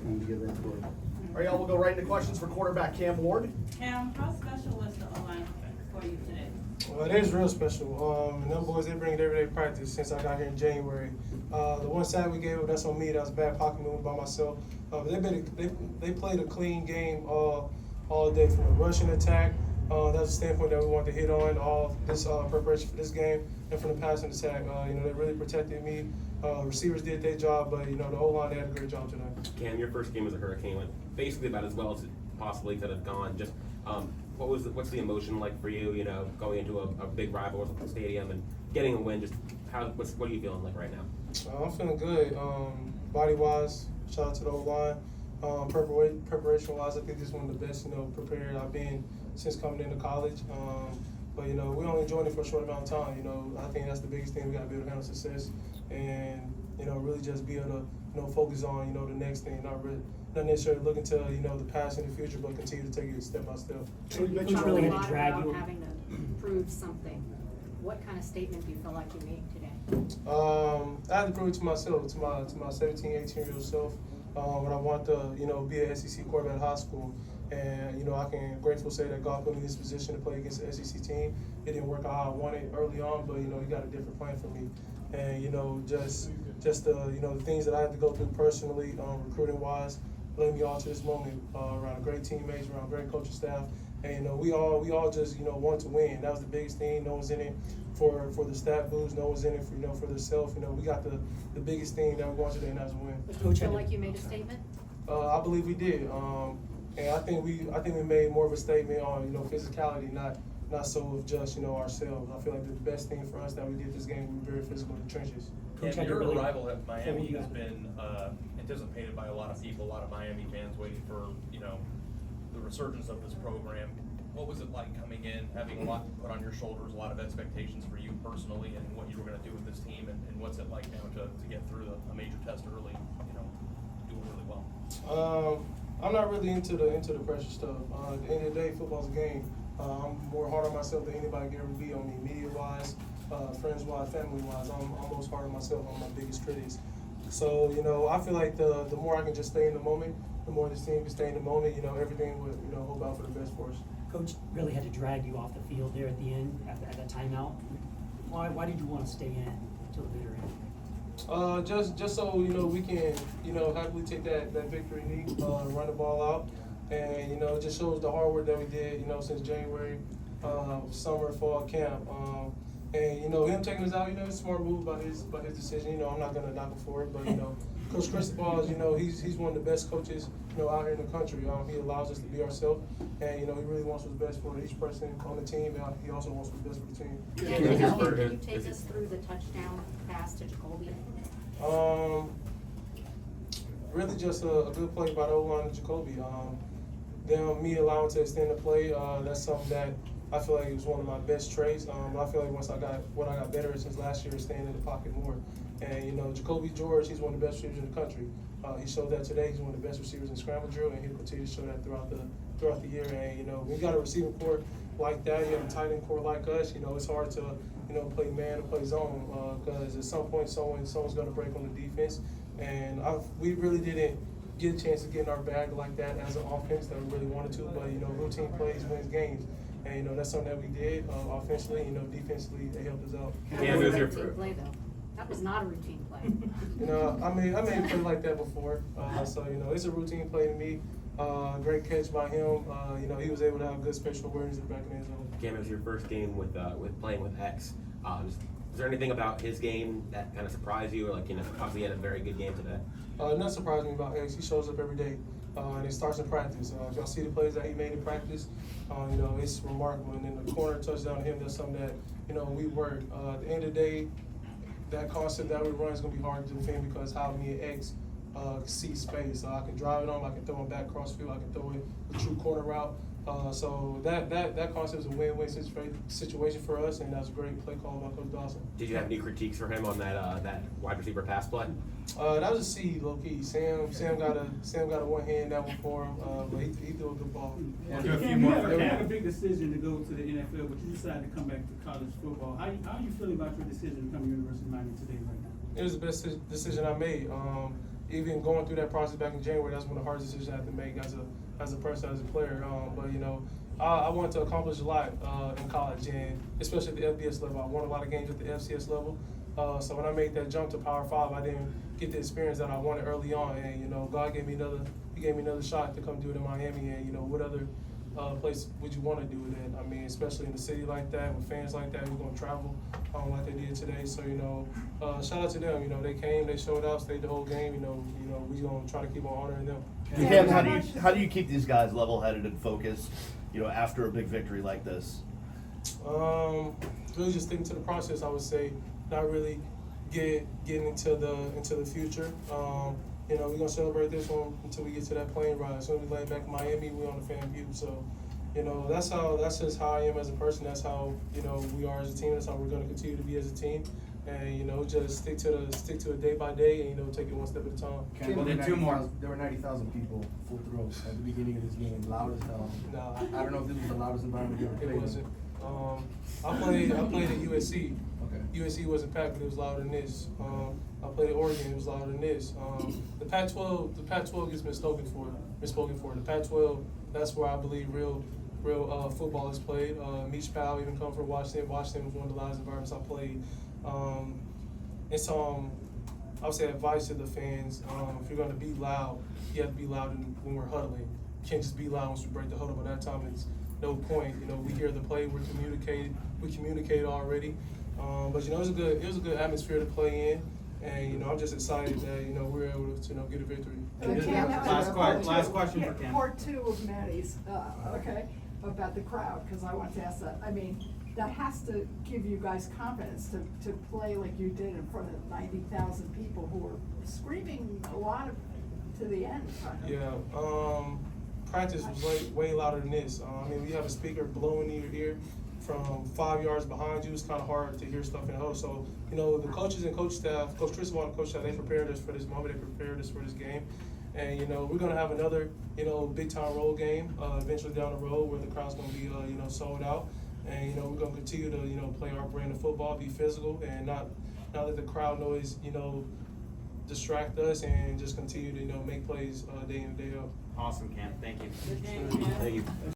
Need to give that for it. All right, y'all, we'll go right into questions for quarterback Cam Ward. Cam, how special was the O-line for you today? Well, it is real special. And them boys, they bring it everyday practice since I got here in January. The one sack we gave up, that's on me. That was a bad pocket movement by myself. They played a clean game all day from the rushing attack. That's a standpoint that we want to hit on all this preparation for this game, and from the passing attack. They really protected me. Receivers did their job, but the O-line, they had a great job tonight. Cam, your first game as a Hurricane went basically about as well as it possibly could have gone. Just what's the emotion like for you? Going into a big rival stadium and getting a win. Just what are you feeling like right now? I'm feeling good. Body wise, shout out to the O-line. Preparation wise, I think this is one of the best prepared I've been since coming into college. But we only joined it for a short amount of time. I think that's the biggest thing. We got to be able to handle success, and really just be able to focus on the next thing. Not necessarily looking to the past and the future, but continue to take it step by step. Coach really had to drag you. Having to prove something. What kind of statement do you feel like you made today? I had to prove it to myself, to my 17, 18-year-old self. When I want to be an SEC quarterback at high school. And, I can grateful say that God put me in this position to play against the SEC team. It didn't work out how I wanted early on, but, He got a different plan for me. And, just the things that I had to go through personally, recruiting-wise, led me all to this moment around great teammates, around great coaching staff. And, we all just, want to win. That was the biggest thing. No one's in it for the stat boost. No one's in it for themselves. We got the biggest thing that we're going today, and that's a win. But do you feel like you made a statement? I believe we did. And I think we made more of a statement on physicality, not so of just ourselves. I feel like the best thing for us that we did this game, we were very physical in the trenches. And your arrival at Miami has been anticipated by a lot of people, a lot of Miami fans waiting for the resurgence of this program. What was it like coming in, having a lot put on your shoulders, a lot of expectations for you personally, and what you were going to do with this team, and what's it like now to get through a major test early, doing really well? I'm not really into the pressure stuff. At the end of the day, football's a game. I'm more hard on myself than anybody can ever be on me, media-wise, friends-wise, family-wise. I'm most hard on myself. I'm my biggest critics. So, I feel like the more I can just stay in the moment, the more this team can stay in the moment, everything would, hope out for the best for us. Coach really had to drag you off the field there at the end, at that timeout. Why did you want to stay in until the bitter end? Just so we can happily take that victory lead, run the ball out, and it just shows the hard work that we did since January, summer, fall camp, and him taking us out, it's a smart move by his decision. I'm not gonna knock him for it, but Coach Cristobal, he's one of the best coaches out here in the country. He allows us to be ourselves, and he really wants what's best for each person on the team, and he also wants what's best for the team. Yeah, can you take us through the touchdown pass to Jacoby? Really just a good play by the O-line of Jacoby. Me allowing to extend the play, that's something that I feel like it was one of my best traits. I feel like once I got better since last year, staying in the pocket more. And Jacoby George, he's one of the best receivers in the country. He showed that today. He's one of the best receivers in scramble drill, and he'll continue to show that throughout the year. And when you got a receiving core like that, you have a tight end core like us. It's hard to play man or play zone because at some point someone's going to break on the defense. And we really didn't get a chance to get in our bag like that as an offense that we really wanted to. But routine plays wins games. And that's something that we did offensively. Defensively, they helped us out. That was a routine play, though. That was not a routine play. I made a play like that before. So it's a routine play to me. Great catch by him. He was able to have good spatial awareness in the back of the end zone. Cam, it was your first game with playing with X. Is there anything about his game that kind of surprised you, or obviously he had a very good game today? Not surprising me about X. He shows up every day. And it starts in practice. If y'all see the plays that he made in practice, it's remarkable. And then the corner touchdown to him, that's something that, we work. At the end of the day, that concept that we run is going to be hard to defend because how me and X see space. I can drive it on, I can throw it back cross field, I can throw it a true corner route. So that concept is a win-win situation for us, and that's a great play call by Coach Dawson. Did you have any critiques for him on that wide receiver pass play? That was a seed, low key. Sam got a one hand that one for him, but he threw a good ball. You had a big decision to go to the NFL, but you decided to come back to college football. How are you feeling about your decision to come to University of Miami today right now? It was the best decision I made. even going through that process back in January, that's one of the hardest decisions I had to make as a person, as a player. But you know, I wanted to accomplish a lot in college, and especially at the FBS level. I won a lot of games at the FCS level. So when I made that jump to Power 5, I didn't get the experience that I wanted early on, and you know, God gave me another shot to come do it in Miami. And you know, what other place would you want to do it in? I mean, especially in a city like that with fans like that who's gonna travel like they did today. So you know, shout out to them. You know, they came, they showed out, stayed the whole game. You know, we gonna try to keep on honoring them. Cam, how do you keep these guys level-headed and focused, you know, after a big victory like this? Really just sticking to the process, I would say. Not really getting into the future. You know, we're gonna celebrate this one until we get to that plane ride. As soon as we land back in Miami, we're on the fan view. So, you know, that's just how I am as a person. That's how, you know, we are as a team. That's how we're gonna continue to be as a team. And you know, just stick to it day by day, and you know, take it one step at a time. Well, there were 90,000 people full throat at the beginning of this game, loud as hell. Nah, I don't know if this was the loudest environment you ever played it wasn't. I played at USC. Okay. USC wasn't packed, but it was louder than this. I played at Oregon, it was louder than this. The Pac-12 gets misspoken for. The Pac-12, that's where I believe real football is played. Meach Powell even come from Washington. Washington was one of the loudest environments I played. And so I would say advice to the fans: if you're going to be loud, you have to be loud when we're huddling. You can't just be loud once we break the huddle. By that time, it's no point. You know, we hear the play, we communicate already. But you know, it was a good atmosphere to play in, and you know, I'm just excited that you know we're able to get a victory. Last question for Cam. Part two of Maddie's, okay, about the crowd, because I want to ask that. I mean, that has to give you guys confidence to play like you did in front of 90,000 people who were screaming a lot to the end. Kind of. Yeah, practice was way louder than this. I mean, we have a speaker blowing in your ear from 5 yards behind you. It's kind of hard to hear stuff in the huddle. So, you know, the coaches and coach staff, Coach Tribune and coach staff, they prepared us for this moment. They prepared us for this game. And, you know, we're going to have another, you know, big-time road game eventually down the road where the crowd's going to be, you know, sold out. And, you know, we're going to continue to, you know, play our brand of football, be physical, and not let the crowd noise, you know, distract us, and just continue to, you know, make plays day in and day out. Awesome, Cam. Thank you. Good game, Cam. Thank you.